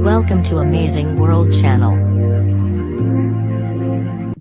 Welcome to Amazing World Channel.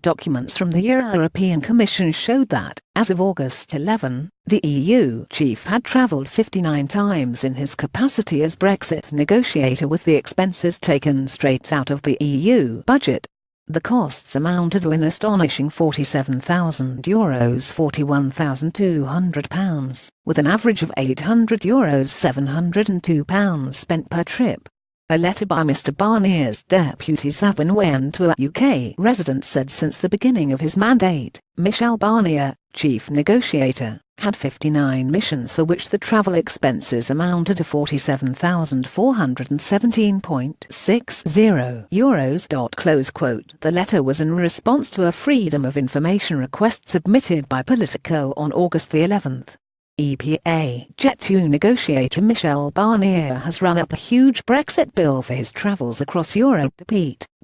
Documents from the European Commission showed that, as of August 11, the EU chief had travelled 59 times in his capacity as Brexit negotiator, with the expenses taken straight out of the EU budget. The costs amounted to an astonishing €47,000, £41,200, with an average of €800, £702 spent per trip. A letter by Mr Barnier's deputy Sabine Weyand to a UK resident said since the beginning of his mandate, Mr Barnier, chief negotiator, had 59 missions for which the travel expenses amounted to €47,417.60. The letter was in response to a Freedom of Information request submitted by Politico on August the 11th. EPA Jet2 negotiator Mr Barnier has run up a huge Brexit bill for his travels across Europe.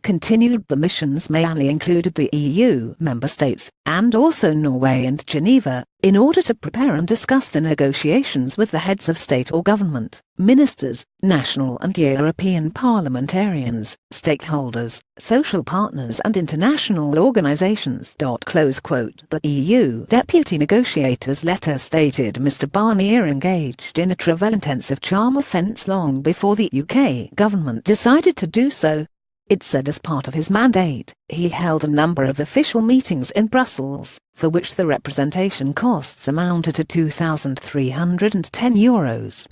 Continued, the missions mainly included the EU member states, and also Norway and Geneva, in order to prepare and discuss the negotiations with the heads of state or government, ministers, national and European parliamentarians, stakeholders, social partners and international organisations. The EU deputy negotiator's letter stated Mr Barnier engaged in a travel-intensive charm offence long before the UK government decided to do so. It said as part of his mandate, he held a number of official meetings in Brussels, for which the representation costs amounted to €2,310.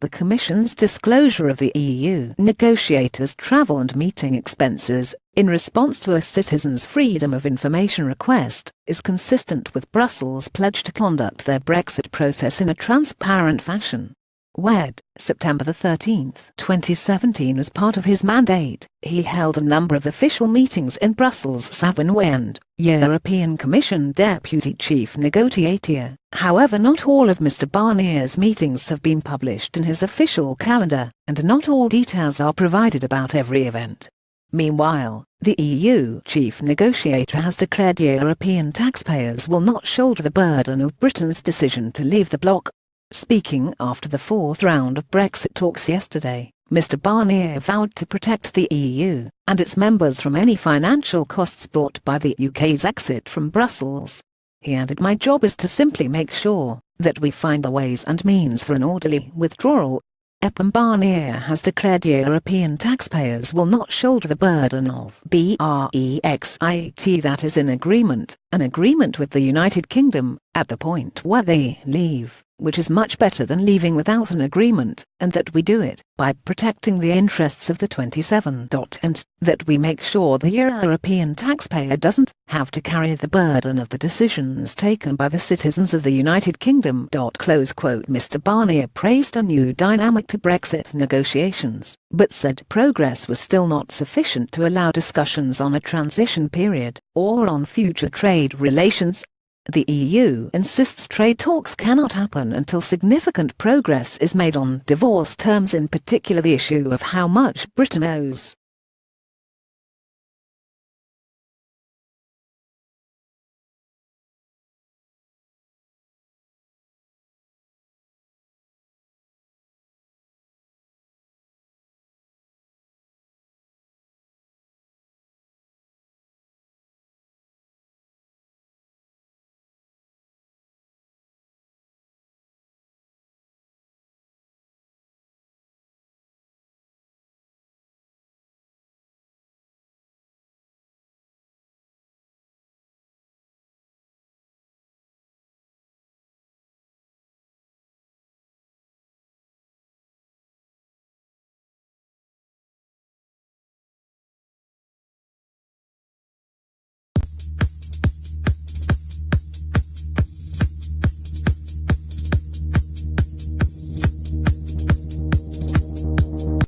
The Commission's disclosure of the EU negotiators' travel and meeting expenses, in response to a citizen's Freedom of Information request, is consistent with Brussels' pledge to conduct their Brexit process in a transparent fashion. Wed, September 13, 2017. As part of his mandate, he held a number of official meetings in Brussels. Sabine Weyand, European Commission Deputy Chief Negotiator. However, not all of Mr Barnier's meetings have been published in his official calendar, and not all details are provided about every event. Meanwhile, the EU chief negotiator has declared European taxpayers will not shoulder the burden of Britain's decision to leave the bloc. Speaking after the fourth round of Brexit talks yesterday, Mr Barnier vowed to protect the EU and its members from any financial costs brought by the UK's exit from Brussels. He added, "My job is to simply make sure that we find the ways and means for an orderly withdrawal." Barnier has declared European taxpayers will not shoulder the burden of Brexit, that is an agreement with the United Kingdom, at the point where they leave, which is much better than leaving without an agreement, and that we do it by protecting the interests of the 27. And that we make sure the European taxpayer doesn't have to carry the burden of the decisions taken by the citizens of the United Kingdom. Mr Barnier praised a new dynamic to Brexit negotiations, but said progress was still not sufficient to allow discussions on a transition period, or on future trade relations. The EU insists trade talks cannot happen until significant progress is made on divorce terms, in particular the issue of how much Britain owes